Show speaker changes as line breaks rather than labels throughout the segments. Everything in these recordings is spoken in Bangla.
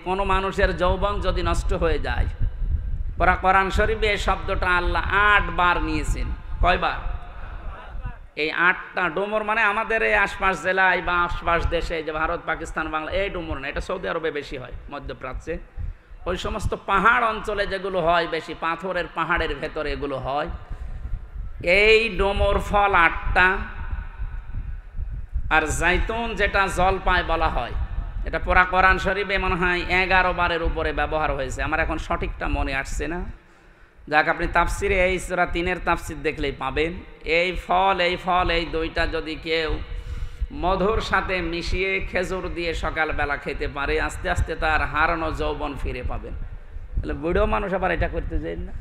কোনো মানুষের যৌবন যদি নষ্ট হয়ে যায়, কোরআন শরীফে এই শব্দটা আল্লাহ 8 বার নিয়েছেন। কয়বার? এই 8টা। ডুমুর মানে আমাদের এই আশপাশ জেলায় বা আশপাশ দেশে, যে ভারত, পাকিস্তান, বাংলা, এই ডুমুর না, এটা সৌদি আরবে বেশি হয়, মধ্যপ্রাচ্যে ওই সমস্ত পাহাড় অঞ্চলে যেগুলো হয় বেশি, পাথরের পাহাড়ের ভেতরে এগুলো হয়। এই ডুমুর ফল 8টা। আর জাইতুন যেটা জলপাই বলা হয়, এটা পুরা কোরআন শরীফে মনে হয় 11 বারের উপরে ব্যবহার হয়েছে, আমার এখন সঠিকটা মনে আসছে না। যাক, আপনি তাফসিরে এই সূরা 3-এর তাফসির দেখলেই পাবেন। এই ফল এই দুইটা যদি কেউ মধুর সাথে মিশিয়ে খেজুর দিয়ে সকালবেলা খেতে পারে, আস্তে আস্তে তার হারানো যৌবন ফিরে পাবেন। তাহলে বুড়ো মানুষ আবার এটা করতে চাই না।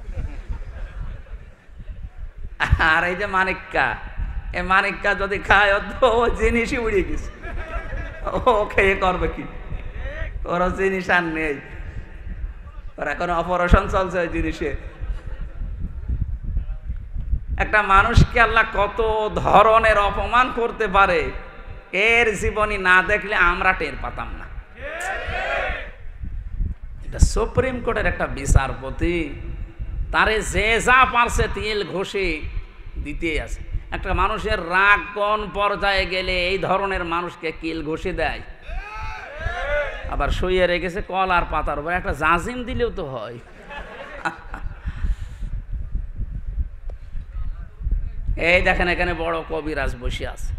আর এই যে মানিক্কা, এই মানিক্কা যদি খায় তো ও জিনিসই উড়ে গেছে, ও খেয়ে করবে কি? ওর জিনিস আর নেই, ওর এখন অপারেশন চলছে ওই জিনিসে। একটা মানুষকে আল্লাহ কত ধরনের অপমান করতে পারে, এর জীবনী না দেখলে আমরা টের পাতাম না। এটা সুপ্রিম কোর্টের একটা বিচারপতি, তারে যে যা পারছে তিল ঘষে দিতে আছে। একটা মানুষের রাগ কোন পর্যায়ে গেলে এই ধরনের মানুষকে কিল ঘষে দেয়, আবার শুয়ে রেখেছে কল আর পাতার উপর, একটা জাজিম দিলেও তো হয়। এই দেখেন এখানে বড় কবিরাজ বসে আছে,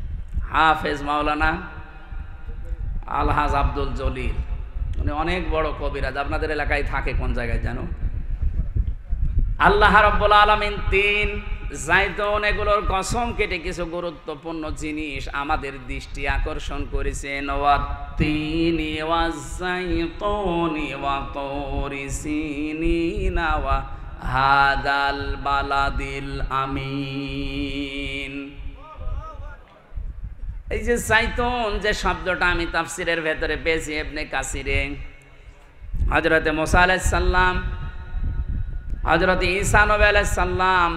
হাফেজ মাওলানা আলহাজ আব্দুল জলিল, উনি অনেক বড় কবিরাজ, আপনাদের এলাকায় থাকে, কোন জায়গায় জানো? আল্লাহ রাব্বুল আলামিন 3 জাইতুন এগুলোর কসম কেটে কিছু গুরুত্বপূর্ণ জিনিস আমাদের দৃষ্টি আকর্ষণ করেছেন। ওয়াত্তিনি ওয়াজ-জাইতুনি ওয়া তুরি সিনিনা ওয়া হাদাল বালাদিল আমিন। এই যে জাইতুন যে শব্দটা আমি তাফসিরের ভেতরে পেয়েছি ইবনে কাসিরে, হযরতে মুসা আলাইহিস সালাম, হযরতে ঈসা নবী আলাইহিস সালাম,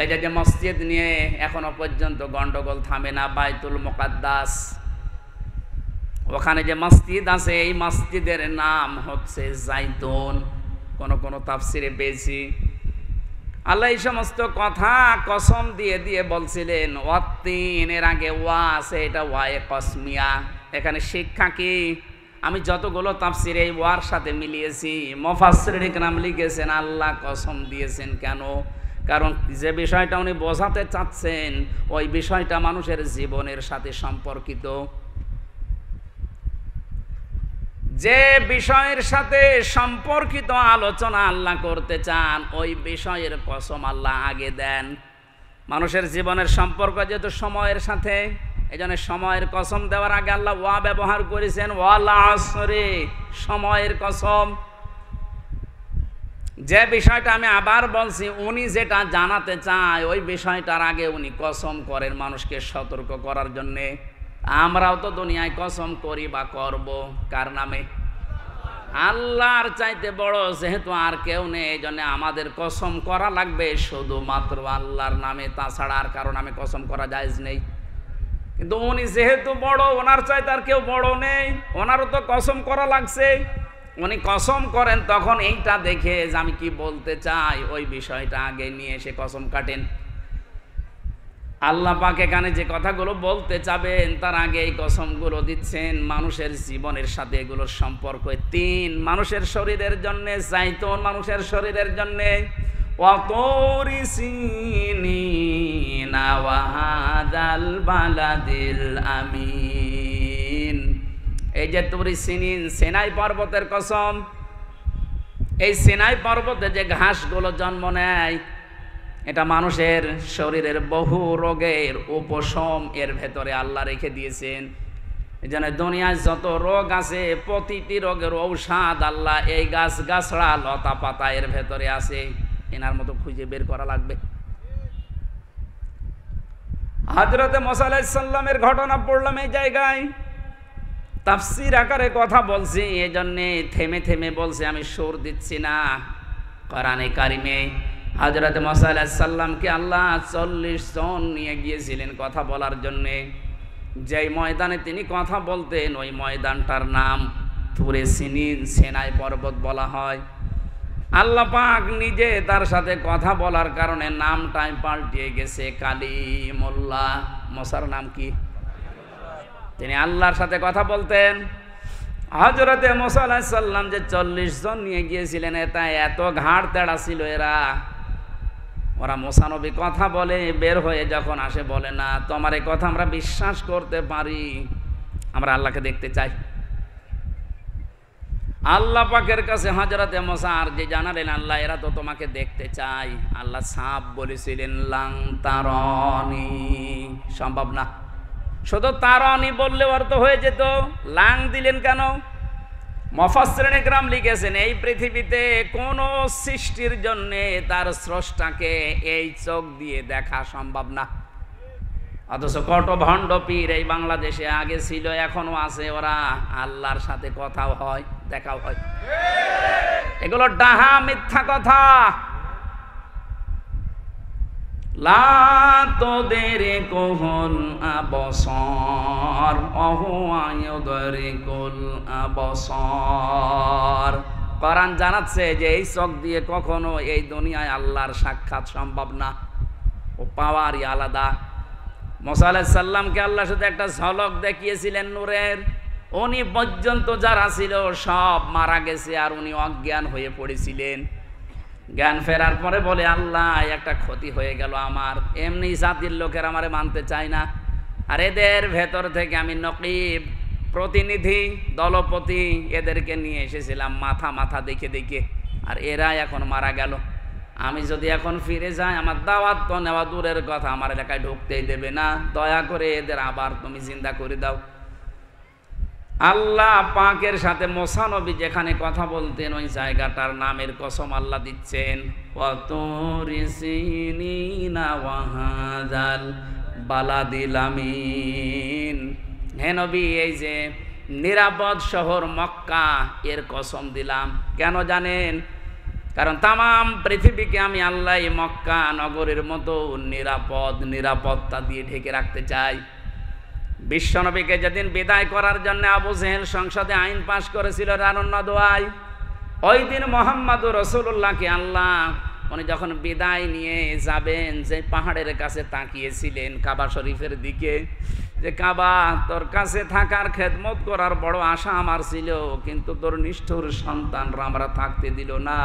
এই যে মসজিদ নিয়ে এখনো পর্যন্ত গন্ডগোল থামে না, বাইতুল মুকাদ্দাস, ওখানে যে মসজিদ আছে এই মসজিদের নাম হচ্ছে জাইতুন। কোন কোন তাফসিরে পেয়েছি আল্লাহ এই সমস্ত কথা কসম দিয়ে দিয়ে বলছিলেন। ওয়াত্তিন এর আগে ওয়া আছে, এটা ওয়ায়ে কসমিয়া। এখানে শিক্ষা কি? আমি যতগুলো তাফসিরে এই ওয়ার সাথে মিলিয়েছি, মুফাসসিরিন ইকরাম লিখেছেন আল্লাহ কসম দিয়েছেন কেন? কারণ যে বিষয়টা উনি বোঝাতে চাচ্ছেন ওই বিষয়টা মানুষের জীবনের সাথে সম্পর্কিত। যে বিষয়ের সাথে সম্পর্কিত আলোচনা আল্লাহ করতে চান ওই বিষয়ের কসম আল্লাহ আগে দেন। মানুষের জীবনের সম্পর্ক যেহেতু সময়ের সাথে, এই জন্য সময়ের কসম দেওয়ার আগে আল্লাহ ওয়া ব্যবহার করেছেন, ওয়াল আসরে, সময়ের কসম। যে বিষয়টা আমি আবার বলছি, উনি যেটা জানাতে চায় ওই বিষয়টার আগে উনি কসম করেন মানুষকে সতর্ক করার জন্যে। আমরাও তো দুনিয়ায় কসম করি বা করব কার নামে? আল্লাহর চাইতে বড় যেহেতু আর কেউ নেই, এই জন্য আমাদের কসম করা লাগবে শুধুমাত্র আল্লাহর নামে, তাছাড়া আর কারো নামে কসম করা জায়েজ নেই। কিন্তু উনি যেহেতু বড়, ওনার চাইতে আর কেউ বড় নেই, ওনারও তো কসম করা লাগছে। উনি কসম করেন তখন এইটা দেখে যে আমি কি বলতে চাই ওই বিষয়টা আগে নিয়ে এসে কসম কাটেন। আল্লাহ পাক এখানে যে কথাগুলো বলতে চাবেন তার আগে এই কসমগুলো দিচ্ছেন মানুষের জীবনের সাথে, এগুলোর সম্পর্ক। 3 মানুষের শরীরের জন্য জাইতুন, মানুষের শরীরের জন্য ওয়া তুরি সিনিনা ওয়া হাদাল বালাদিল আমিন। এই যে তুরি সিনিন, সিনাই পর্বতের কসম। এই সিনাই পর্বতে যে ঘাসগুলো জন্ম নেয় এটা মানুষের শরীরের বহু রোগের উপশম এর ভেতরে আল্লাহ রেখে দিয়েছেন। এই জন্য দুনিয়ায় যত রোগ আছে প্রতিটি রোগের ঔষধ আল্লাহ এই গাছ গাছড়া লতা পাতা এর ভেতরে আছে। এনার মতো খুঁজে বের করা লাগবে। হযরতে মুসা আলাইহিস সালামের ঘটনা পড়লাম এই জায়গায়, তাফসীর আকারে কথা বলছি, এই জন্যে থেমে থেমে বলছি, আমি সুর দিচ্ছি না। কোরআনে কারিমে হযরত মুসা আলাইহিস সালামকে আল্লাহ 40 জন নিয়ে গিয়েছিলেন কথা বলার জন্যে। যেই ময়দানে তিনি কথা বলতেন ওই ময়দানটার নাম তুরে সিনাই পর্বত বলা হয়। আল্লাহ পাক নিজে তার সাথে কথা বলার কারণে নামটাই পাল্টিয়ে গেছে কালিমুল্লাহ। মুসার নাম কি? তিনি আল্লাহর সাথে কথা বলতেন। হযরতে মুসা আলাইহিস সালাম যে 40 জন নিয়ে গিয়েছিলেন, এটা এত ঘাড় তেড়া ছিল ওরা মুসা নবী কথা বলে বের হয়ে যখন আসে বলে না তোমার এই কথা আমরা বিশ্বাস করতে পারি, আমরা আল্লাহকে দেখতে চাই। আল্লাহ পাকের কাছে হযরতে মুসা আর যে জানালেন আল্লাহ এরা তো তোমাকে দেখতে চাই। আল্লাহ সাপ বলেছিলেন লাং তারানি, সম্ভব না। শুধু তারানি বললে অর্থ হয়ে যেত, লাং দিলেন কেন? মুফাসসিরিনে কেরাম লিখেছেন এই পৃথিবীতে কোন সৃষ্টির জন্য তার স্রষ্টাকে এই চোখ দিয়ে দেখা সম্ভব না। অথচ কত ভণ্ড পীর এই বাংলাদেশে আগে ছিল, এখনো আছে, ওরা আল্লাহর সাথে কথাও হয়, দেখাও হয়। এগুলো ডাহা মিথ্যা কথা। লা তুদরিকুল আবসার ওয়া হুয়া ইউদরিকুল আবসার। কোরআন জানাচ্ছে যে এই চোখ দিয়ে কখনো এই দুনিয়ায় আল্লাহর সাক্ষাৎ সম্ভব না, ও পাওয়ারই আলাদা। মুসা আলাইহিস সালামকে আল্লাহ শুধু একটা ঝলক দেখিয়েছিলেন নূরের, উনি পর্যন্ত যারা ছিল সব মারা গেছে আর উনি অজ্ঞান হয়ে পড়েছিলেন। জ্ঞান ফেরার পরে বলে আল্লাহ একটা ক্ষতি হয়ে গেল আমার, এমনি জাতির লোকের আমারে মানতে চায় না, আর এদের ভেতর থেকে আমি নকিব প্রতিনিধি দলপতি এদেরকে নিয়ে এসেছিলাম মাথা মাথা দেখে দেখে, আর এরা এখন মারা গেল। আমি যদি এখন ফিরে যাই আমার দাওয়াত তো নেওয়া দূরের কথা, আমার এলাকায় ঢুকতেই দেবে না, দয়া করে এদের আবার তুমি জিন্দা করে দাও। আল্লাহ পাকের সাথে মুসা নবী যেখানে কথা বলতেন ওই জায়গাটার নামের কসম আল্লাহ দিচ্ছেন, ওয়াতুরি সিনিনা ওয়া হাযাল বালাদিল আমিন। হে নবী এই যে নিরাপদ শহর মক্কা এর কসম দিলাম। কেন জানেন? কারণ তামাম পৃথিবীকে আমি আল্লাহ মক্কা নগরের মতো নিরাপত্তা দিয়ে ঢেকে রাখতে চাই। বিশ্বনবীকে যেদিন বিদায় করার জন্য আবু জেহেল সংসদে আইন পাশ করেছিল রানুন্ন দোয়ায়, ওই দিন মুহাম্মদুর রাসূলুল্লাহকে আল্লাহ উনি যখন বিদায় নিয়ে যাবেন যে পাহাড়ের কাছে তাকিয়েছিলেন কাবা শরীফের দিকে, যে কাবা তোর কাছে থাকার খেদমত করার বড় আশা আমার ছিল, কিন্তু তোর নিষ্ঠুর সন্তানরা আমরা থাকতে দিল না,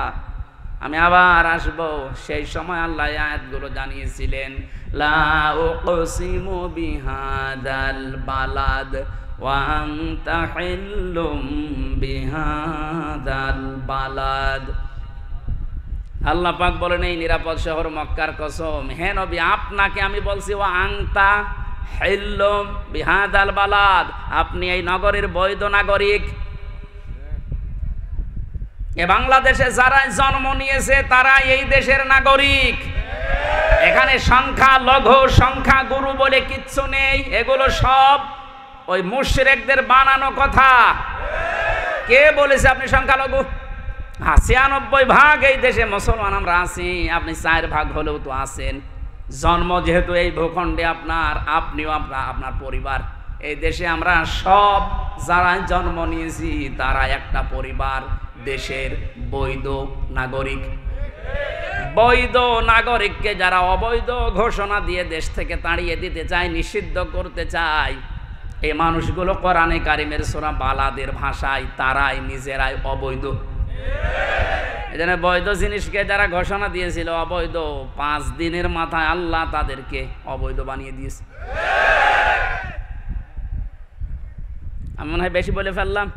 আমি আবার আসব। সেই সময় আল্লাহ আয়াতগুলো জানিয়েছিলেন, লা উকসিমু বিহাদাল বালাদ ওয়া আনতা হিল্লুম বিহাদাল বালাদ। আল্লাহ পাক বলেন এই নিরাপদ শহর মক্কার কসম, হে নবী আপনাকে আমি বলছি ওয়া আনতা হিল্লুম বিহাদাল বালাদ, আপনি এই নগরের বৈধ নাগরিক। এ বাংলাদেশে যারা জন্ম নিয়েছে তারা এই দেশের নাগরিক। এখানে সংখ্যা লঘু সংখ্যা গুরু বলে কিচ্ছু নেই, এগুলো সব ওই মুশরিকদের বানানো কথা। কে বলেছে আপনি সংখ্যালঘু? 96% এই দেশে মুসলমান আমরা আছি, আপনি 4% হলেও তো আছেন। জন্ম যেহেতু এই ভূখণ্ডে আপনার, আপনিও আপনার পরিবার, এই দেশে আমরা সব যারা জন্ম নিয়েছি তারা একটা পরিবার, দেশের বৈধ নাগরিক। বৈধ নাগরিককে যারা অবৈধ ঘোষণা দিয়ে দেশ থেকে তাড়িয়ে দিতে চায়, নিষিদ্ধ করতে চায়, এই মানুষগুলো কোরআনে কারিমের সূরা বালাদের ভাষায় তারাই নিজেরাই অবৈধ। এজন্য বৈধ জিনিসকে যারা ঘোষণা দিয়েছিল অবৈধ, 5 দিনের মাথায় আল্লাহ তাদেরকে অবৈধ বানিয়ে দিয়েছে। আমি মনে হয় বেশি বলে ফেললাম।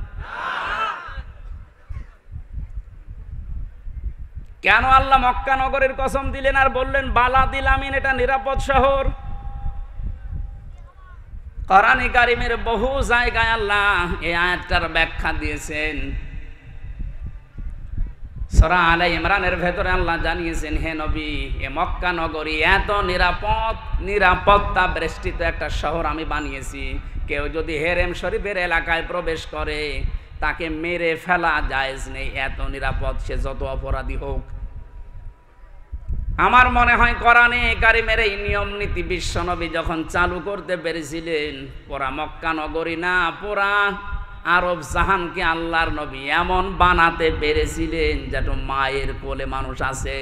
কেন আল্লাহ মক্কা নগরের কসম দিলেন আর বললেন বালাদিল আমিন, এটা নিরাপদ শহর? কোরআনে কারিমের বহু জায়গায় আল্লাহ এই আয়াতটার ব্যাখ্যা দিয়েছেন। সূরা আলে ইমরানের ভেতরে আল্লাহ জানিয়েছেন, হে নবী এ মক্কা নগরী এত নিরাপত্তা বেষ্টিত একটা শহর আমি বানিয়েছি, কেউ যদি হেরেম শরীফের এলাকায় প্রবেশ করে তাকে মেরে ফেলা জায়েজ নেই, এত নিরাপদ, সে যত অপরাধী হোক। আমার মনে হয় কোরআনে কারিমের এই নিয়ম নীতি বিশ্বনবী যখন চালু করতে পেরেছিলেন, পুরা মক্কা নগরী না পুরা আরব জাহানকে আল্লাহর নবী এমন বানাতে পেরেছিলেন যেন মায়ের কোলে মানুষ আছে।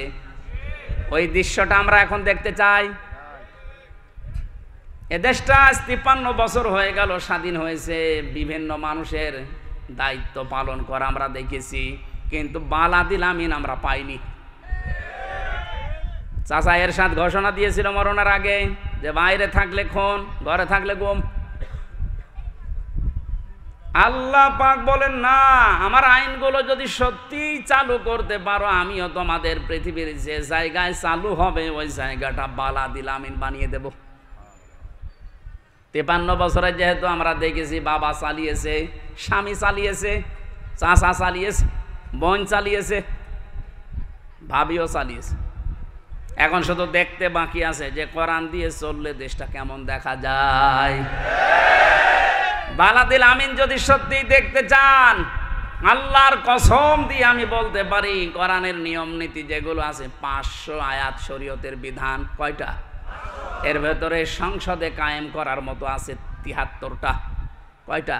ওই দৃশ্যটা আমরা এখন দেখতে চাই। এ দেশটা 53 বছর হয়ে গেল স্বাধীন হয়েছে, বিভিন্ন মানুষের দায়িত্ব পালন করা আমরা দেখেছি, কিন্তু বালাদিল আমিন আমরা পাইনি। চাচা এরশাদ ঘোষণা দিয়েছিল মরণের আগে যে বাইরে থাকলে খুন, ঘরে থাকলে গুম। আল্লাহ পাক বলেন না, আমার আইনগুলো যদি সত্যি চালু করতে পারো, আমিও তোমাদের পৃথিবীর যে জায়গায় চালু হবে ওই জায়গাটা বালাদিল আমিন বানিয়ে দেব। 53 বছরে যেহেতু আমরা দেখেছি, বাবা চালিয়েছে, স্বামী চালিয়েছে, চাচা চালিয়েছে, বোন চালিয়েছে, ভাবিও চালিয়েছে। এখন শুধু দেখতে বাকি আছে যে কোরআন দিয়ে চললে দেশটা কেমন দেখা যায়। বালাদিল আমিন যদি সত্যি দেখতে চান, আল্লাহর কসম দিয়ে আমি বলতে পারি, কোরআনের নিয়ম নীতি যেগুলো আছে 500 আয়াত শরীয়তের বিধান, কয়টা? এর ভেতরে সংসদে কায়েম করার মতো আছে 73টা। কয়টা?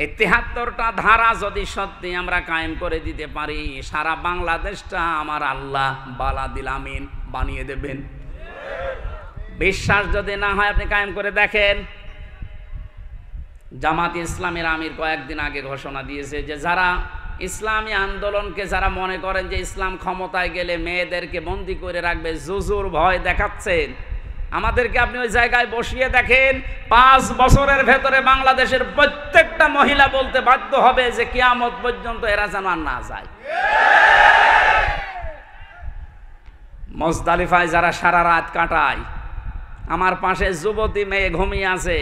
এই 73টা ধারা যদি সত্যি আমরা কায়েম করে দিতে পারি, সারা বাংলাদেশটা আমার আল্লাহ বালাদিল আমিন বানিয়ে দেবেন। বিশ্বাস যদি না হয় আপনি কায়েম করে দেখেন। জামাত ইসলামের আমির কয়েকদিন আগে ঘোষণা দিয়েছে যে যারা ইসলামী আন্দোলনকে যারা মনে করেন যে ইসলাম ক্ষমতায় গেলে মেয়েদেরকে বন্দি করে রাখবে, জুজুর ভয় দেখাচ্ছেন, আমাদেরকে আপনি ওই জায়গায় বসিয়ে দেখেন, 5 বছরের ভেতরে বাংলাদেশের প্রত্যেকটা মহিলা বলতে বাধ্য হবে যে কিয়ামত পর্যন্ত এরা যেন আর না যায়। মুজদালিফায় যারা সারা রাত কাটায়, আমার পাশে যুবতী মেয়ে ঘুমিয়ে আছে,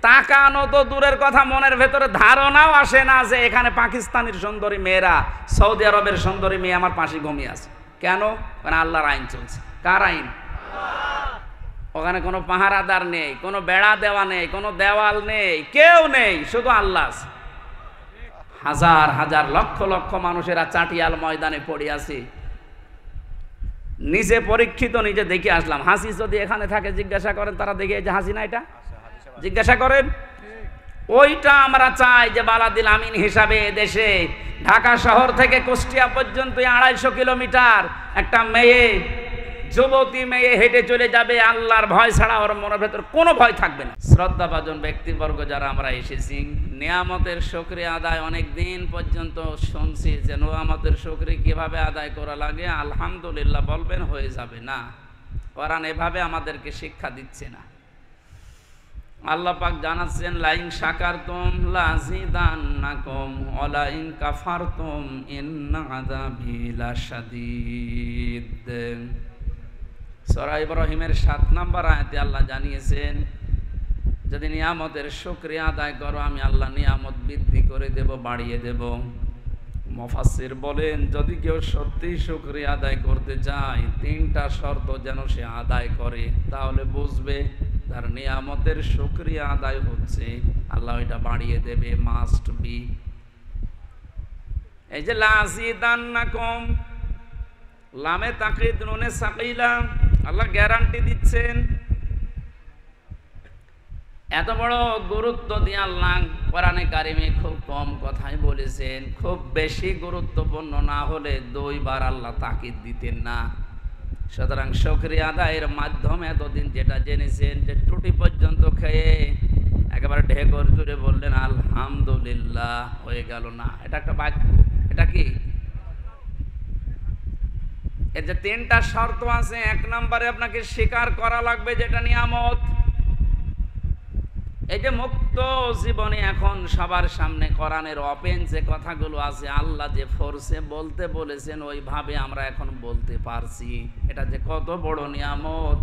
তাকানো তো দূরের কথা, মনের ভেতরে ধারণাও আসে না যে এখানে পাকিস্তানের সুন্দরী মেয়েরা, সৌদি আরবের সুন্দরী মেয়ে আমার পাশে ঘুমিয়ে আছে। কেন? কারণ আল্লাহর আইন চলছে। কার আইন? ওখানে কোনো পাহারাদার নেই, কোনো বেড়া দেওয়া নেই, কোনো দেওয়াল নেই, কেউ নেই, শুধু আল্লাহ। হাজার হাজার লক্ষ লক্ষ মানুষেরা চাটিয়াল ময়দানে পড়ে আছে। নিজে পরীক্ষিত, নিজে দেখে আসলাম। হাসি যদি এখানে থাকে জিজ্ঞাসা করেন, তারা দেখে যে হাসি না, এটা জিজ্ঞাসা করেন। ওইটা আমরা চাই যে বালাদিল আমিন হিসাবে দেশে ঢাকা শহর থেকে কুষ্টিয়া পর্যন্ত 250 কিলোমিটার একটা মেয়ে, যুবতী মেয়ে হেঁটে চলে যাবে, আল্লাহর ভয় ছাড়া ওর মনের ভেতর কোনো ভয় থাকবে না। শ্রদ্ধাভাজন ব্যক্তিবর্গ যারা আমরা এসেছি, নিয়ামতের শুকরিয়া আদায় অনেক দিন পর্যন্ত শুনছি যে নিয়ামতের শুকরিয়া কিভাবে আদায় করা লাগে, আলহামদুলিল্লাহ বলবেন, হয়ে যাবে না। কোরআন এভাবে আমাদেরকে শিক্ষা দিচ্ছে না। আল্লাহ পাক জানাচ্ছেন, লাইন শাকারতুম লাযিদান্নাকুম ওয়া লাইন কাফারতুম ইন্না আযাবি লাশাদীদ। সূরা ইব্রাহিমের 7 নম্বর আয়াতে আল্লাহ জানিয়েছেন, যদি নিয়ামতের শুকরিয়া আদায় করো, আমি আল্লাহ নিয়ামত বৃদ্ধি করে দেব, বাড়িয়ে দেব। মুফাসসির বলেন, যদি কেউ সত্যি শুকরিয়া আদায় করতে চায়, 3টা শর্ত যেন সে আদায় করে, তাহলে বুঝবে তার নিয়ামতের শুকরিয়া আদায় হচ্ছে, আল্লাহ এটা বাড়িয়ে দেবে, মাস্ট বি। এই যে লাযিদান্নাকুম, লামে তাকিদ নুনে সাকিলা, আল্লাহ গ্যারান্টি দিচ্ছেন। এত বড় গুরুত্ব দিয়ে আল্লাহ কোরআনে কারিমে খুব কম কথাই বলেছেন। খুব বেশি গুরুত্বপূর্ণ না হলে 2 বার আল্লাহ তাকিদ দিতেন না। সুতরাং শুকরিয়া আদায়ের মাধ্যমে এতদিন যেটা জেনেছেন যে টুটি পর্যন্ত খেয়ে একেবারে ঢেকর জুড়ে বললেন আলহামদুলিল্লাহ, হয়ে গেল না, এটা একটা বাক্য। এটা কি? এর যে 3টা শর্ত আছে, 1 নম্বরে আপনাকে স্বীকার করা লাগবে যেটা নিয়ামত। এই যে মুক্ত জীবনে এখন সবার সামনে কোরআনের ওপেন যে কথাগুলো আছে, আল্লাহ যে ফোর্সে বলতে বলেছেন ওইভাবে আমরা এখন বলতে পারছি, এটা যে কত বড় নিয়ামত,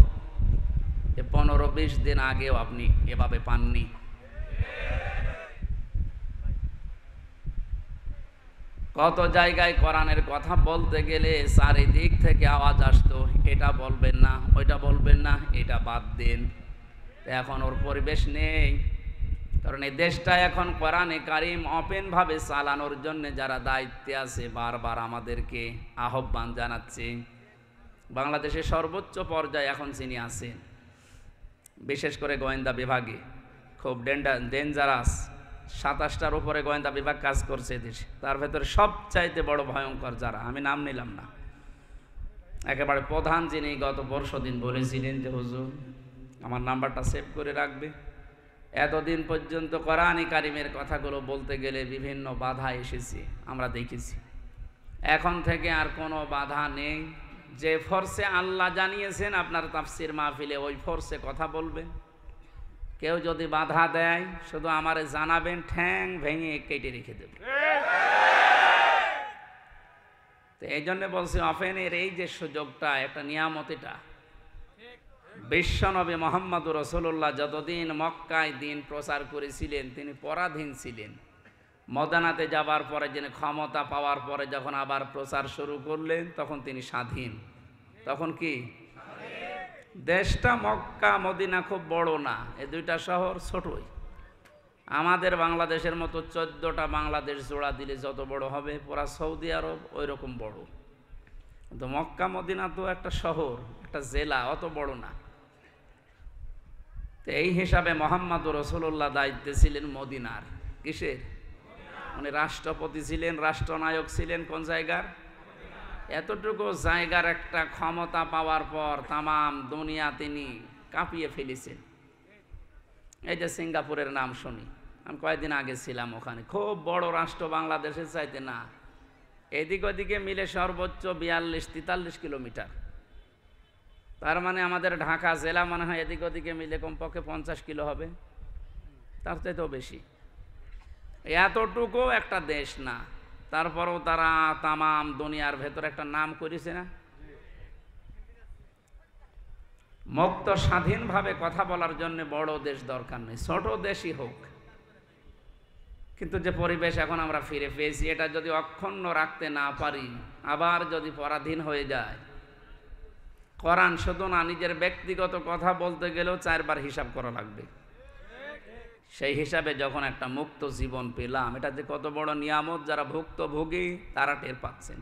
15-20 দিন আগেও আপনি এভাবে পাননি। কত জায়গায় কোরআনের কথা বলতে গেলে চারিদিক থেকে আওয়াজ আসতো, এটা বলবেন না, ওইটা বলবেন না, এটা বাদ দেন। এখন ওর পরিবেশ নেই, কারণ এই দেশটা এখন কোরআনে কারিম ওপেন ভাবে চালানোর জন্য যারা দায়িত্বে আছে বারবার আমাদেরকে আহ্বান জানাচ্ছে। বাংলাদেশের সর্বোচ্চ পর্যায়ে এখন যিনি আছেন, বিশেষ করে গোয়েন্দা বিভাগে খুব ডেঞ্জারাস 27টার উপরে গোয়েন্দা বিভাগ কাজ করছে দেশে, তার ভেতরে সবচাইতে বড় ভয়ঙ্কর যারা, আমি নাম নিলাম না, একেবারে প্রধান যিনি গত বর্ষদিন বলেছিলেন যে হুজুর আমার নাম্বারটা সেভ করে রাখবে। এতদিন পর্যন্ত কোরআন কারিমের কথাগুলো বলতে গেলে বিভিন্ন বাধা এসেছে, আমরা দেখেছি। এখন থেকে আর কোনো বাধা নেই। যে ফোর্সে আল্লাহ জানিয়েছেন আপনার তাফসির মাহফিলে, ওই ফোর্সে কথা বলবেন। কেউ যদি বাধা দেয় শুধু আমারে জানাবেন, ঠ্যাং ভেঙে কেটে রেখে দেব। তো এই জন্য বলছি, অফেনের এই যে সুযোগটা, একটা নিয়ামত, এটা বিশ্বনবী মুহাম্মদুর রাসূলুল্লাহ যতদিন মক্কায় দিন প্রচার করেছিলেন তিনি পরাধীন ছিলেন। মদিনাতে যাবার পরে যিনি ক্ষমতা পাওয়ার পরে যখন আবার প্রচার শুরু করলেন তখন তিনি স্বাধীন। তখন কি দেশটা মক্কা মদিনা খুব বড় না, এই দুইটা শহর ছোটই। আমাদের বাংলাদেশের মতো 14টা বাংলাদেশ জোড়া দিলে যত বড় হবে, পুরা সৌদি আরব ওই রকম বড়। কিন্তু মক্কা মদিনা তো একটা শহর, একটা জেলা, অত বড় না। তো এই হিসাবে মুহাম্মদুর রাসূলুল্লাহ দায়িত্বে ছিলেন মদিনার। কিসের? উনি রাষ্ট্রপতি ছিলেন, রাষ্ট্রনায়ক ছিলেন কোন জায়গার? এতটুকু জায়গার একটা ক্ষমতা পাওয়ার পর তামাম দুনিয়া তিনি কাঁপিয়ে ফেলেছেন। এই যে সিঙ্গাপুরের নাম শুনি, আমি কয়েকদিন আগে ছিলাম ওখানে, খুব বড় রাষ্ট্র, বাংলাদেশের চাইতে না, এদিক ওদিকে মিলে সর্বোচ্চ 42-43 কিলোমিটার। তার মানে আমাদের ঢাকা জেলা মনে হয় এদিক ওদিকে মিলে কমপক্ষে 50 কিলো হবে, তার চাইতেও বেশি। এতটুকু একটা দেশ না, তারপরেও তারা তামাম দুনিয়ার ভেতর একটা নাম করেছে না। মুক্ত স্বাধীনভাবে কথা বলার জন্য বড় দেশ দরকার নেই, ছোট দেশই হোক। কিন্তু যে পরিবেশ এখন আমরা ফিরে পেয়েছি, এটা যদি অক্ষুণ্ণ রাখতে না পারি, আবার যদি পরাধীন হয়ে যায়, কোরআন শুধু না, নিজের ব্যক্তিগত কথা বলতে গেলেও 4 বার হিসাব করা লাগবে। সেই হিসাবে যখন একটা মুক্ত জীবন পেলাম, এটা যে কত বড় নিয়ামত, যারা ভুক্তভোগী তারা টের পাচ্ছেন।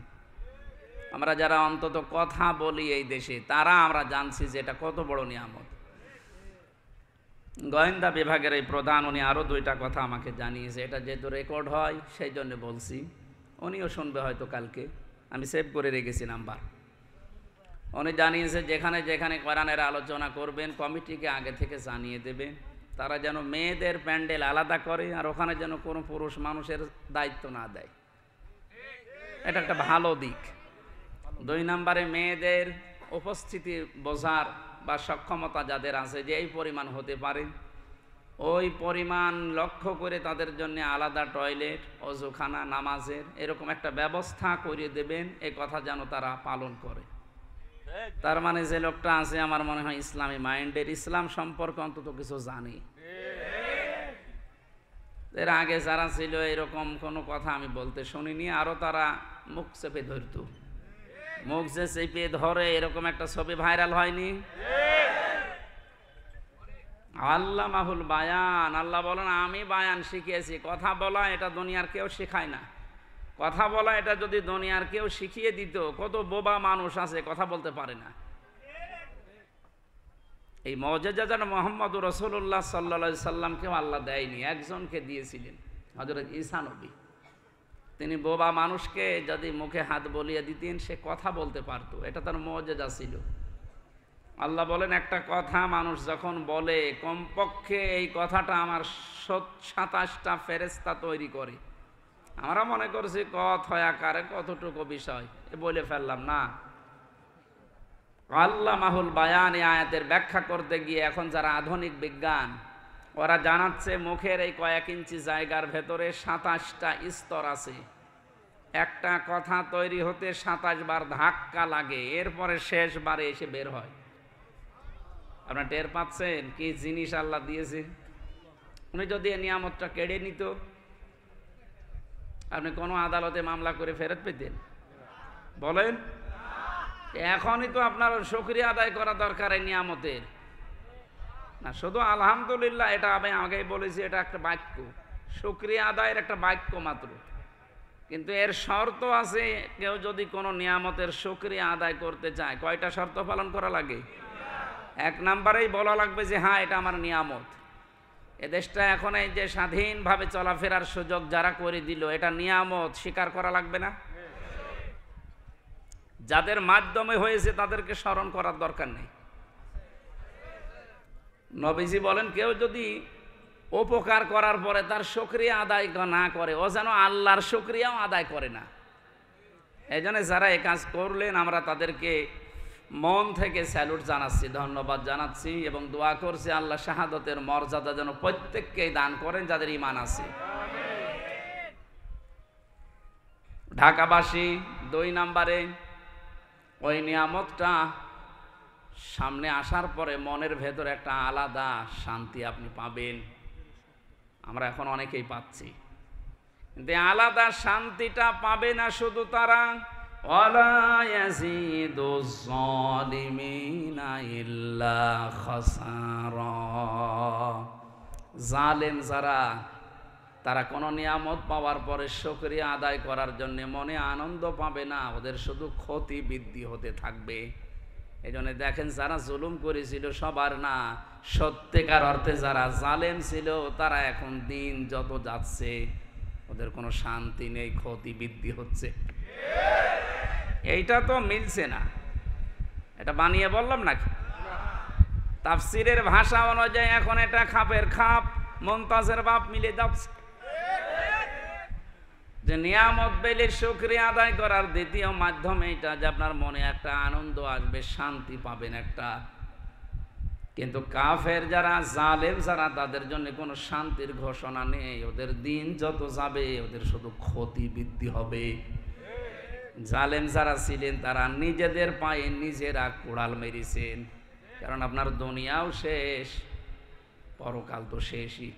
আমরা যারা অন্তত কথা বলি এই দেশে, তারা আমরা জানছি যে এটা কত বড় নিয়ামত। গোয়েন্দা বিভাগের এই প্রধান, উনি আরও 2টা কথা আমাকে জানিয়েছে, এটা যেহেতু রেকর্ড হয় সেই জন্য বলছি, উনিও শুনবে হয়তো কালকে, আমি সেভ করে রেখেছি নাম্বার। উনি জানিয়েছে যেখানে যেখানে কোরআনের আলোচনা করবেন কমিটিকে আগে থেকে জানিয়ে দেবে, তারা যেন মেয়েদের প্যান্ডেল আলাদা করে, আর ওখানে যেন কোনো পুরুষ মানুষের দায়িত্ব না দেয়। এটা একটা ভালো দিক। 2 নম্বরে মেয়েদের উপস্থিতি বোঝার বা সক্ষমতা যাদের আছে যে এই পরিমাণ হতে পারে, ওই পরিমাণ লক্ষ্য করে তাদের জন্য আলাদা টয়লেট, অজুখানা, নামাজের এরকম একটা ব্যবস্থা করে দেবেন, এ কথা যেন তারা পালন করে। তার মানে যে লোকটা আছে আমার মনে হয় ইসলামী মাইন্ডের, ইসলাম সম্পর্কে অন্তত কিছু জানি। এর আগে যারা ছিল এরকম কোনো কথা আমি বলতে শুনিনি, আরো তারা মুখ চেপে ধরত। মুখ যে চেপে ধরে এরকম একটা ছবি ভাইরাল হয়নি? আল্লাহ মাহুল বায়ান, আল্লাহ বলেন আমি বায়ান শিখিয়েছি। কথা বলা এটা দুনিয়ার কেউ শেখায় না। কথা বলা এটা যদি দুনিয়ার কেউ শিখিয়ে দিত, কত বোবা মানুষ আছে কথা বলতে পারে না। এই মুজিজা যেন মুহাম্মদুর রাসূলুল্লাহ সাল্লাল্লাহু আলাইহি সাল্লামকেও আল্লাহ দেয়নি, একজনকে দিয়েছিলেন, হযরত ঈসা নবী। তিনি বোবা মানুষকে যদি মুখে হাত বলিয়ে দিতেন সে কথা বলতে পারত, এটা তার মুজিজা ছিল। আল্লাহ বলেন একটা কথা মানুষ যখন বলে, কমপক্ষে এই কথাটা আমার 27টা ফেরেশতা তৈরি করে। আমরা মনে করছি কথা আকারে কতটুকু বিষয়, বলে ফেললাম না। আল্লাহ মাহুল বায়ান এই আয়াতের ব্যাখ্যা করতে গিয়ে এখন যারা আধুনিক বিজ্ঞান, ওরা জানাচ্ছে মুখের এই কয়েক ইঞ্চি জায়গার ভেতরে 27টা স্তর আছে। একটা কথা তৈরি হতে 27 বার ধাক্কা লাগে, এরপরে শেষবারে এসে বের হয়। আপনারা টের পাচ্ছেন কি জিনিস আল্লাহ দিয়েছে? উনি যদি এই নিয়ামতটা কেড়ে নিত, আপনি কোনো আদালতে মামলা করে ফেরত পেতেন? বলেন। এখনই তো আপনার শুকরিয়া আদায় করা দরকার এই নিয়ামতের। না শুধু আলহামদুলিল্লাহ, এটা আমি আগেই বলেছি, এটা একটা বাক্য, শুকরিয়া আদায়ের একটা বাক্য মাত্র। কিন্তু এর শর্ত আছে, কেউ যদি কোনো নিয়ামতের শুকরিয়া আদায় করতে চায়, কয়টা শর্ত পালন করা লাগে? 1 নম্বরেই বলা লাগবে যে হ্যাঁ এটা আমার নিয়ামত। এ দেশটা এখন এই যে স্বাধীনভাবে চলাফেরার সুযোগ যারা করে দিল, এটা নিয়ামত, স্বীকার করা লাগবে না? যাদের মাধ্যমে হয়েছে তাদেরকে স্মরণ করার দরকার নেই। নবীজি বলেন, কেউ যদি উপকার করার পরে তার শুকরিয়া আদায় না করে, ও যেন আল্লাহর শুকরিয়াও আদায় করে না। এই জন্য যারা এই কাজ করলেন, আমরা তাদেরকে মন থেকে স্যালুট জানাচ্ছি, ধন্যবাদ জানাচ্ছি এবং দোয়া করছি আল্লাহ শাহাদতের মর্যাদা যেন প্রত্যেককেই দান করেন যাদের ঈমান আছে। ঢাকাবাসী 2 নম্বরে, ওই নিয়ামতটা সামনে আসার পরে মনের ভেতরে একটা আলাদা শান্তি আপনি পাবেন। আমরা এখন অনেকেই পাচ্ছি, কিন্তু আলাদা শান্তিটা পাবে না শুধু তারা, ওয়ালা ইয়াজিদুজ জালিমিনা ইল্লা খাসারা। জালেম যারা, তারা কোনো নিয়ামত পাওয়ার পরে শুকরিয়া আদায় করার জন্য মনে আনন্দ পাবে না, ওদের শুধু ক্ষতি বৃদ্ধি হতে থাকবে। এই জন্য দেখেন, যারা জুলুম করেছিল সবার না, সত্যিকার অর্থে যারা জালেম ছিল তারা এখন দিন যত যাচ্ছে ওদের কোনো শান্তি নেই, ক্ষতি বৃদ্ধি হচ্ছে। এইটা তো মিলছে না, এটা বানিয়ে বললাম নাকি? তাফসিরের ভাষা অনুযায়ী এখন এটা খাপের খাপ, মুমতাজের বাপ মিলে যাচ্ছে যে নিয়ামত পেলে শুকরিয়া আদায় করার দ্বিতীয় মাধ্যম এইটা, যে আপনার মনে একটা আনন্দ আসবে, শান্তি পাবেন একটা। কিন্তু কাফের যারা, জালেম যারা, তাদের জন্য কোনো শান্তির ঘোষণা নেই। ওদের দিন যত যাবে ওদের শুধু ক্ষতি বৃদ্ধি হবে। জালেম যারা ছিলেন তারা নিজেদের পায়ে নিজেরা কুড়াল মেরেছেন, কারণ আপনার দুনিয়াও শেষ, পরকাল তো শেষই।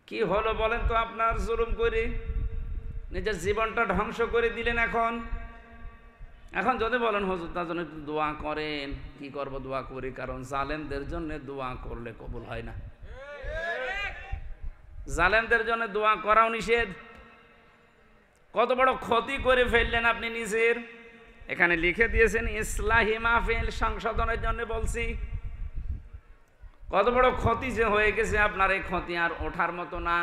কি হলো বলেন তো, আপনার জুলুম করে নিজের জীবনটা ধ্বংস করে দিলেন। এখন যদি বলেন হুজুর তার জন্য একটু দোয়া করেন, কি করব, দোয়া করি, কারণ জালেমদের জন্য দোয়া করলে কবুল হয় না। জালেমদের জন্য দোয়া করাও নিষেধ। কত বড় ক্ষতি করে ফেললেন আপনি নিজের। এখানে লিখে দিয়েছেন ইসলাহি মাহফিল, সংশোধনের জন্য বলছি। কত বড় ক্ষতি যে হয়ে গেছে আপনার, এই ক্ষতি আর ওঠার মতো না।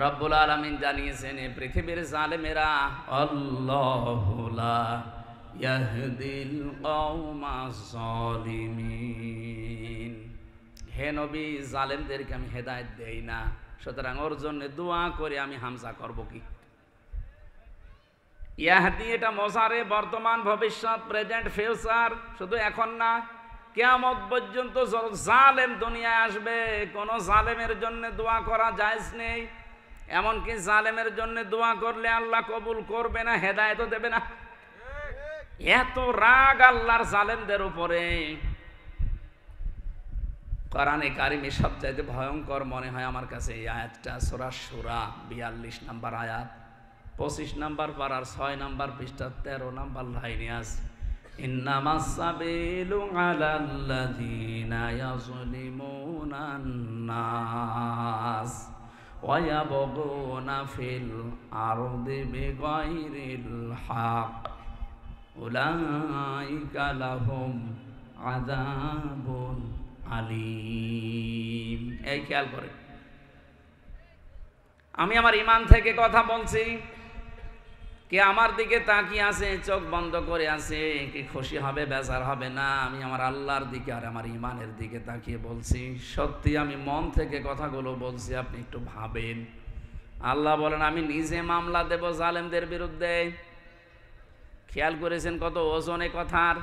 রব্বুল আলামিন জানিয়েছেন, এই পৃথিবীর জালেমেরা আল্লাহু লা ইয়াহদিল কওমাজ জালিমিন। হে নবী, জালেমদেরকে আমি হেদায়েত দেই না, সুতরাং ওর জন্য দোয়া করে আমি হামজা করব কি? ইয়াহদি এটা মোজারে, বর্তমান, ভবিষ্যৎ, প্রেজেন্ট, ফিউচার, শুধু এখন না, কিয়ামত পর্যন্ত জালেম দুনিয়ায় আসবে, কোন জালেমের জন্য দোয়া করা জায়েজ নেই। এমনকি জালেমের জন্য দোয়া করলে আল্লাহ কবুল করবে না, হেদায়েতও দেবে না। এত রাগ আল্লাহর জালেমদের উপরে। কোরআনে কারিমে সবচাইতে ভয়ঙ্কর মনে হয় আমার কাছে এই আয়াতটা, সূরা শূরা 42 নম্বর আয়াত, 25 নম্বর পারার 6 নম্বর পৃষ্ঠা 13 নম্বর লাইনে আছে, ইন্নামাস সাবিলু আলাল্লাযীনা ইয়াযলিমুনান নাস ওয়া ইয়াবগুনা ফিল আরদি বিগাইরিল হক উলাইকা লাহুম আযাবুন আলিম। এই খেয়াল করে, আমি আমার ঈমান থেকে কথা বলছি। কে আমার দিকে তাকিয়ে আছে, চোখ বন্ধ করে আছে, কি খুশি হবে, বেজার হবে না? আমি আমার আল্লাহর দিকে আর আমার ঈমানের দিকে তাকিয়ে বলছি। সত্যি আমি মন থেকে কথাগুলো বলছি, আপনি একটু ভাবেন। আল্লাহ বলেন, আমি নিজে মামলা দেব জালেমদের বিরুদ্ধে। খেয়াল করেছেন কত ওজনে কথার?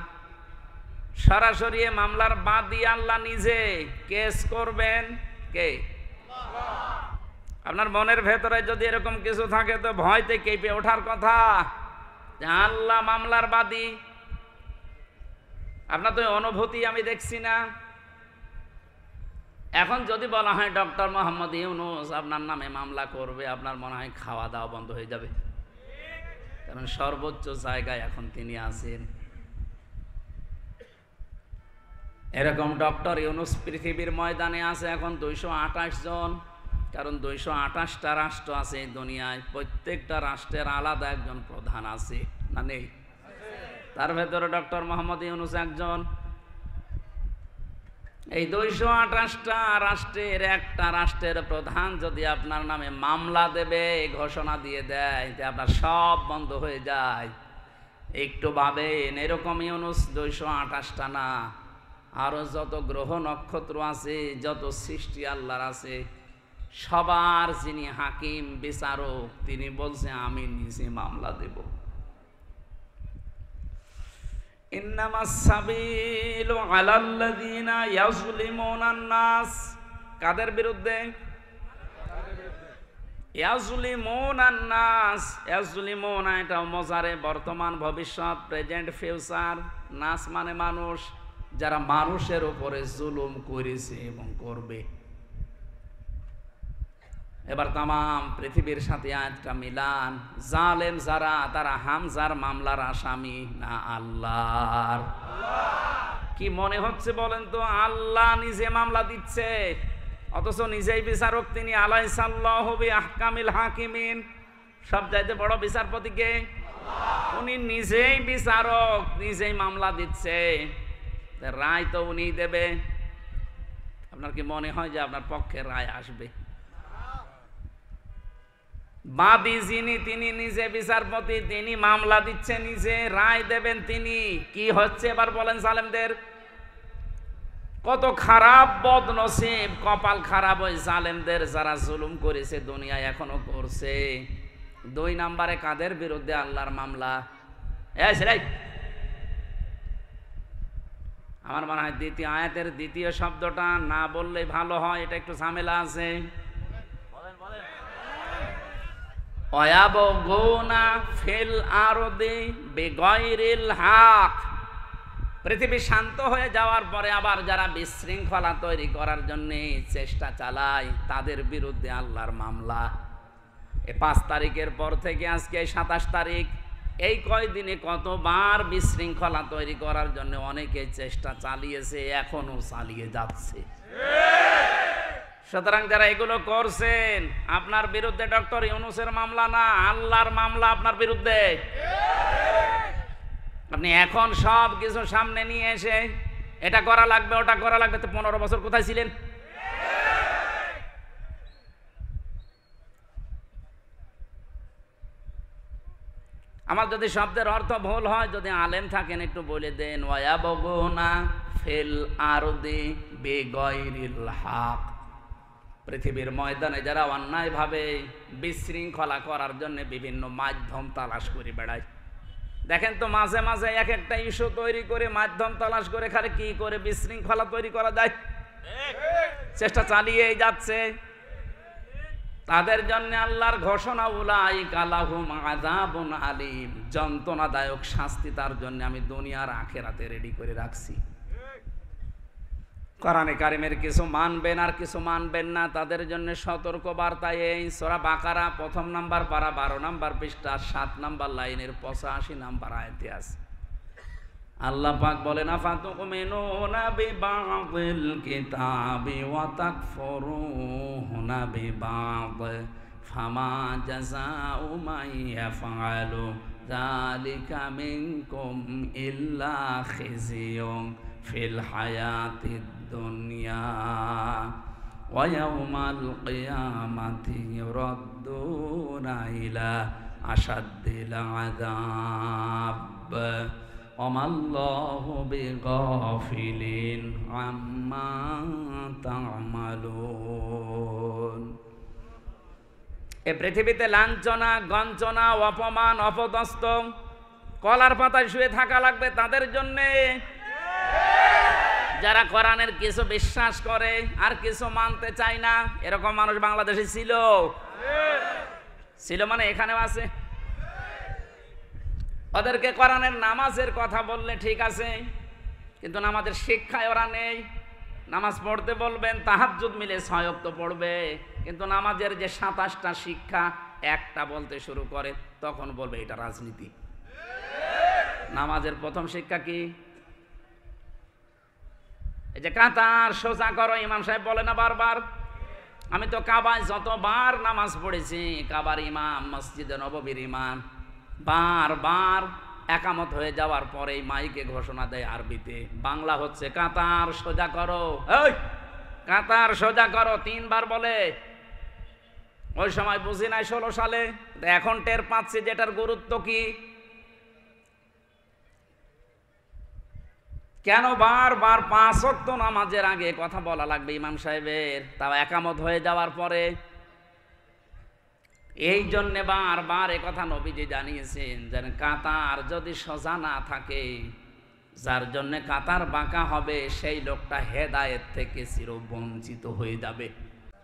সরাসরি মামলার বাদী আল্লাহ নিজে কেস করবেন। কে? আপনার মনের ভেতরে যদি এরকম কিছু থাকে তো ভয়তে কেঁপে ওঠার কথা, যে আল্লাহ মামলার বাদী। আপনার তো অনুভূতি আমি দেখছি না। এখন যদি বলা হয় ডক্টর মোহাম্মদ ইউনূস আপনার নামে মামলা করবে, আপনার মনে হয় খাওয়া দাওয়া বন্ধ হয়ে যাবে, কারণ সর্বোচ্চ জায়গায় এখন তিনি আছেন। এরকম ডক্টর ইউনূস পৃথিবীর ময়দানে আছে এখন 228 জন, কারণ 228টা রাষ্ট্র আছে এই দুনিয়ায়, প্রত্যেকটা রাষ্ট্রের আলাদা একজন প্রধান আছে, না নেই? তার ভেতরে ডক্টর মোহাম্মদ ইউনূস একজন। এই 228টা রাষ্ট্রের একটা রাষ্ট্রের প্রধান যদি আপনার নামে মামলা দেবে, ঘোষণা দিয়ে দেয়, যে আপনার সব বন্ধ হয়ে যায়, একটু ভাবেন। এরকম ইউনুস 228টা না, আরো যত গ্রহ নক্ষত্র আছে, যত সৃষ্টি আল্লাহর আছে, সবার যিনি হাকিম বিচারক, তিনি বলছে আমি নিজে মামলা দেব। ইন্নামাস সাবিলু আলাল্লাযিনা ইয়াজলিমুনান নাস, কাদের বিরুদ্ধে? ইয়াজলিমুনান নাস। ইয়াজলিমুনা এটা মজারে বর্তমান ভবিষ্যৎ, প্রেজেন্ট ফিউচার। নাস মানে মানুষ, যারা মানুষের উপরে জুলুম করেছে এবং করবে। এবার তাম পৃথিবীর সাথে আয়াতটা মিলান। জালেম যারা, তারা হামজার মামলার আসামি না আল্লাহর? কি মনে হচ্ছে বলেন তো? আল্লাহ নিজে মামলা দিচ্ছে, অথচ নিজেই বিচারক তিনি। আলাইসাল্লাহু বিআহকামিল হাকিমিন, সব চাইতে বড় বিচারপতি কে? উনি নিজেই বিচারক, নিজেই মামলা দিচ্ছে, রায় তো উনি দেবে। আপনার কি মনে হয় যে আপনার পক্ষে রায় আসবে? বাদী যিনি, তিনি নিজে বিচারপতি, তিনি মামলা দিচ্ছে নিজে, রায় দেবেন তিনি। কি হচ্ছে এবার বলেন জালেমদের? কত খারাপ বদনসিব, কপাল খারাপ ওই জালেমদের, যারা জুলুম করেছে দুনিয়ায়, এখনো করছে। 2 নম্বরে কাদের বিরুদ্ধে আল্লাহর মামলা? আমার মনে হয় দ্বিতীয় আয়াতের দ্বিতীয় শব্দটা না বললে ভালো হয়, এটা একটু ঝামেলা আছে। ওয়ায়াবগুনা ফিল আরদি বিগাইরিল হক, পৃথিবী শান্ত হয়ে যাওয়ার পরে আবার যারা বিশৃঙ্খলা তৈরি করার জন্য চেষ্টা চালায়, তাদের বিরুদ্ধে আল্লাহর মামলা। এই 5 তারিখের পর থেকে আজকে 27 তারিখ, এই কয়দিনে কতবার বিশৃঙ্খলা তৈরি করার জন্য অনেকে চেষ্টা চালিয়েছে, এখনো চালিয়ে যাচ্ছে। সুতরাং যারা এগুলো করছেন, আপনার বিরুদ্ধে ডক্টর ইউনূসের মামলা না, আল্লাহর মামলা আপনার বিরুদ্ধে। আপনি এখন সব কিছু সামনে নিয়ে এসে এটা করা লাগবে, ওটা করা লাগবে, তো 15 বছর কোথায় ছিলেন? আমার যদি শব্দের অর্থ ভুল হয়, যদি আলেম থাকেন একটু বলে দেন। ওয়ায়াবগুনা ফিল আরদি বিগাইরিল হক, পৃথিবীর ময়দানে যারা অন্যায়ভাবে বিশৃঙ্খলা করার জন্য বিভিন্ন মাধ্যম তালাশ করে বেড়ায়। দেখেন তো, মাঝে মাঝে এক একটা ইস্যু তৈরি করে মাধ্যম তালাশ করে খালি কি করে বিশৃঙ্খলা তৈরি করা যায়, চেষ্টা চালিয়েই যাচ্ছে। তাদের জন্য আল্লাহর ঘোষণা, উলাইকা লাহুম আযাবুন আলীম, যন্ত্রণাদায়ক শাস্তি তার জন্য আমি দুনিয়ার আখিরাতে রেডি করে রাখছি। কোরআনে কারিমের কিছু মানবেন আর কিছু মানবেন না, তাদের জন্য সতর্ক বার্তা এই সূরা বাকারা 1 নম্বর পারা 12 নম্বর পৃষ্ঠা 7 নম্বর লাইনের 85 নম্বর আয়াতে আছে। আল্লাহ পাক বলেন, আফাতুমিনুনা বিবাযিল কিতাবি ওয়া তাকফুরুনা বিবায ফামা জাযাউ মান ইয়াফআলু যালিকা মিনকুম ইল্লা খিজিয়ুন ফিল হায়াতিদ দুনিয়া ওয়া ইয়াউমাল কিয়ামাতি ইউরাদ্দুনা ইলা আশাদ্দিল আযাব ওমাল্লাহু বিগাফিলিন আম্মা তা'মালুন। এ পৃথিবীতে লাঞ্ছনা, গঞ্জনা, অপমান, অপদস্থ, কলার পাতায় শুয়ে থাকা লাগবে তাদের জন্যে যারা কোরআনের কিছু বিশ্বাস করে আর কিছু মানতে চায় না। এরকম মানুষ বাংলাদেশে ছিল, ছিল মানে এখানেও আছে। ওদেরকে কোরআনের নামাজের কথা বললে ঠিক আছে, কিন্তু নামাজের শিক্ষায় ওরা নেই। নামাজ পড়তে বলবেন, তাহাজ্জুদ মিলে 6 ওয়াক্ত পড়বে, কিন্তু নামাজের যে 27টা শিক্ষা একটা বলতে শুরু করে, তখন বলবে এটা রাজনীতি। নামাজের প্রথম শিক্ষা কি? এই যে কাতার সোজা করো, ইমাম সাহেব বলে না বারবার? আমি তো কাবায় যতবার নামাজ পড়েছি, কাবার ইমাম, মসজিদে নববীর ইমাম বারবার একামত হয়ে যাওয়ার পরেই মাইকে ঘোষণা দেয় আরবিতে, বাংলা হচ্ছে কাতার সোজা করো, এই কাতার সোজা করো, 3 বার বলে। ওই সময় বুঝি নাই 16 সালে, এখন টের পাচ্ছি যেটার গুরুত্ব কি। কেন বারবার 5 ওয়াক্ত নামাজের আগে কথা বলা লাগবে ইমাম সাহেবের, তাও একামত হয়ে যাওয়ার পরে? এই জন্যে বারবার এ কথা নবীজি জানিয়েছেন, যেন কাতার যদি সোজা না থাকে, যার জন্য কাতার বাঁকা হবে, সেই লোকটা হেদায়েত থেকে চিরবঞ্চিত হয়ে যাবে।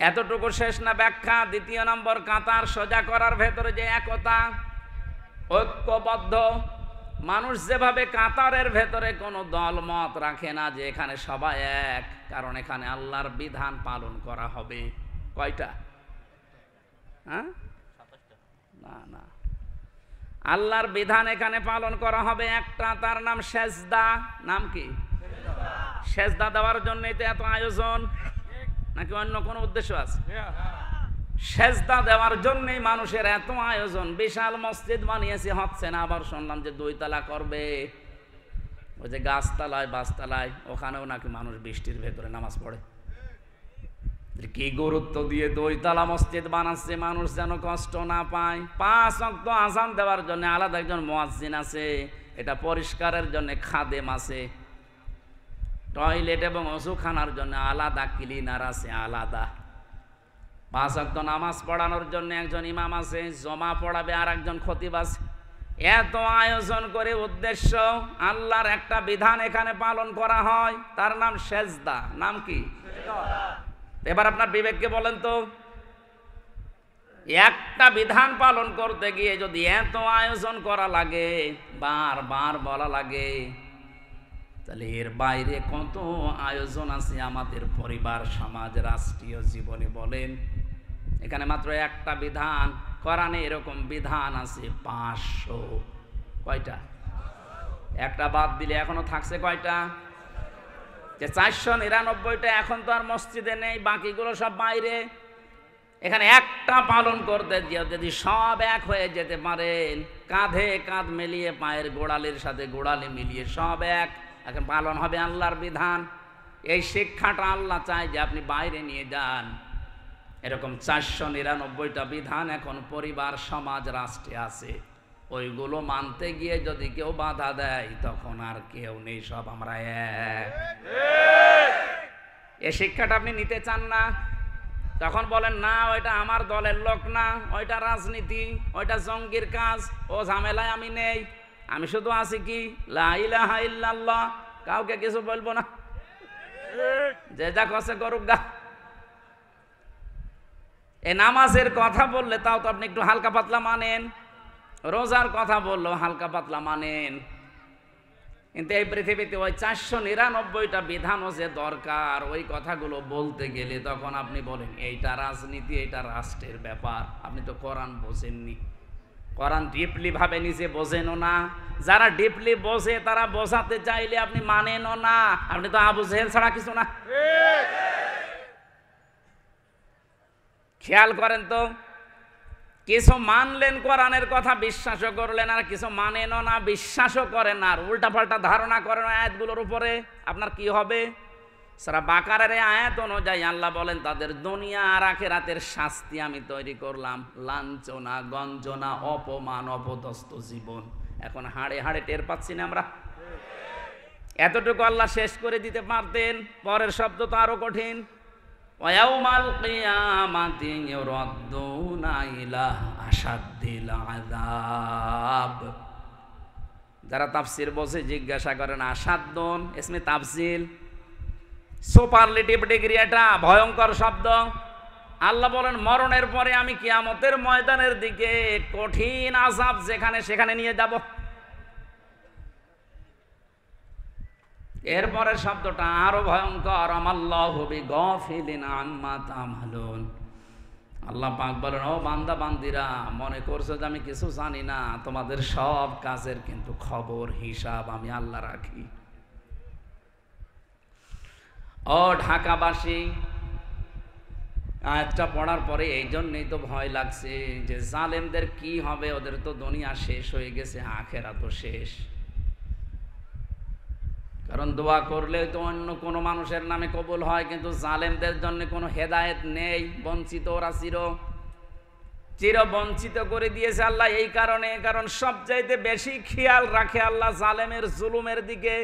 এতটুকু শেষ না ব্যাখ্যা? 2 নম্বর, কাতার সোজা করার ভেতরে যে একতা, ঐক্যবদ্ধ মানুষ, যেভাবে কাতারের ভেতরে কোনো দল মত রাখে না যে এখানে সবাই এক, কারণ এখানে আল্লাহর বিধান পালন করা হবে। কয়টা? হ্যাঁ, না না, আল্লাহর বিধান এখানে পালন করা হবে একটা, তার নাম সেজদা। নাম কি? সেজদা দেওয়ার জন্যই তো এত আয়োজন, নাকি অন্য কোনো উদ্দেশ্য আছে? সেজদা দেওয়ার জন্যই মানুষের এত আয়োজন। বিশাল মসজিদ বানিয়েছে, হচ্ছে না। আবার শুনলাম যে 2 তলা করবে, ওই যে গাছতলায় বাসতলায়, ওখানেও নাকি মানুষ বৃষ্টির ভেতরে নামাজ পড়ে। কি গুরুত্ব দিয়ে 2 তলা মসজিদ বানাচ্ছে, মানুষ যেন কষ্ট না পায়। 5 ওয়াক্ত আযান দেওয়ার জন্য আলাদা একজন মুয়াজ্জিন আছে, এটা পরিষ্কারের জন্য খাদেম আছে, টয়লেট এবং ওযুখানার জন্য আলাদা ক্লিনার আছে, আলাদা। 5 ওয়াক্ত নামাজ পড়ানোর জন্য একজন ইমাম আছে, জমা পড়াবে আর একজন খতিব আছে। এত আয়োজন করে উদ্দেশ্য আল্লাহর একটা বিধান এখানে পালন করা হয়, তার নাম সেজদা। নাম কি? এবার আপনার বিবেককে বলেন তো, একটা বিধান পালন করতে গিয়ে যদি এত আয়োজন করা লাগে, বারবার বলা লাগে, তাহলে এর বাইরে কত আয়োজন আছে আমাদের পরিবার, সমাজ, রাষ্ট্রীয় জীবনে বলেন। এখানে মাত্র একটা বিধান, কোরআনে এরকম বিধান আছে 500। কয়টা? একটা বাদ দিলে এখনো থাকছে কয়টা? যে 499টা এখন তো আর মসজিদে নেই, বাকিগুলো সব বাইরে। এখানে একটা পালন করতে যদি সব এক হয়ে যেতে পারেন, কাঁধে কাঁধ মিলিয়ে, পায়ের গোড়ালির সাথে গোড়ালি মিলিয়ে সব এক, এখন পালন হবে আল্লাহর বিধান। এই শিক্ষাটা আল্লাহ চায় যে আপনি বাইরে নিয়ে যান। এরকম 499টা বিধান এখন পরিবার, সমাজ, রাষ্ট্রে আছে। ওইগুলো মানতে গিয়ে যদি কেউ বাধা দেয়, তখন আর কেউ নেই, সব আমরা এক। এই শিক্ষাটা আপনি নিতে চান না, তখন বলেন না ওইটা আমার দলের লোক না, ওইটা রাজনীতি, ওইটা জঙ্গির কাজ, ও ঝামেলায় আমি নেই। আমি শুধু আছি কি, লা ইলাহা ইল্লাল্লাহ, কাউকে কিছু বলবো না, যে যা করছে করুক গা। এই নামাজের কথা বললে তাও তো আপনি একটু হালকা পাতলা মানেন, রোজার কথা বললো হালকা পাতলা মানেন, কিন্তু এই পৃথিবীতে ওই 499টা বিধানও যে দরকার, ওই কথাগুলো বলতে গেলে তখন আপনি বলেন এইটা রাজনীতি, এইটা রাষ্ট্রের ব্যাপার। আপনি তো কোরআন বোঝেননি, কোরআন ডিপলি ভাবে নিজে বোঝেনও না। যারা ডিপলি বোঝে তারা বোঝাতে চাইলে আপনি মানেনও না। আপনি তো আবু জেহেল ছাড়া কিছু না। খেয়াল করেন তো, কিছু মানলেন, কোরআনের কথা বিশ্বাসও করলেন, আর কিছু মানেনও না, বিশ্বাসও করেন আর উল্টাপাল্টা ধারণা করেন আয়াতগুলোর উপরে, আপনার কি হবে? সূরা বাকারার আয়াত অনুযায়ী আল্লাহ বলেন, তাদের দুনিয়া আর আখিরাতের শাস্তি আমি তৈরি করলাম, লাঞ্ছনা, গঞ্জনা, অপমান, অপদস্থ জীবন। এখন হাড়ে হাড়ে টের পাচ্ছি না আমরা। এতটুকু আল্লাহ শেষ করে দিতে পারতেন, পরের শব্দ তো আরো কঠিন। ওয়ায়াউমাল কিয়ামাতি ইউরাদ্দুনা ইলা আশাদ্দিল আযাব। যারা তাফসীর বসে জিজ্ঞাসা করেন, আশাদ্দুন ইসমে তাফসীল, সুপারলেটিভ ডিগ্রি, এটা ভয়ঙ্কর শব্দ। আল্লাহ বলেন মরণের পরে আমি কিয়ামতের ময়দানের দিকে কঠিন আযাব যেখানে সেখানে নিয়ে যাব। এরপরে শব্দটা আরো ভয়ঙ্কর, আমাল্লাহু বিগাফিলিন আম্মা তা'মালুন। আল্লাহ পাক বলেন, ও বান্দা বান্দিরা, মনে করছো যে আমি কিছু জানি না? তোমাদের সব কাজের কিন্তু খবর, হিসাব আমি আল্লাহ রাখি। ও ঢাকাবাসী, আয়াতটা পড়ার পরে এই জন্যই তো ভয় লাগছে যে জালেমদের কি হবে, ওদের তো দুনিয়া শেষ হয়ে গেছে, আখেরাত তো শেষ। কারণ দোয়া করলে তো অন্য কোনো মানুষের নামে কবুল হয়, কিন্তু জালেমদের জন্য কোনো হেদায়েত নেই, বঞ্চিত ওরা চির বঞ্চিত করে দিয়েছে আল্লাহ। এই কারণে, কারণ সবচাইতে বেশি খেয়াল রাখে আল্লাহ জালেমের জুলুমের দিকে।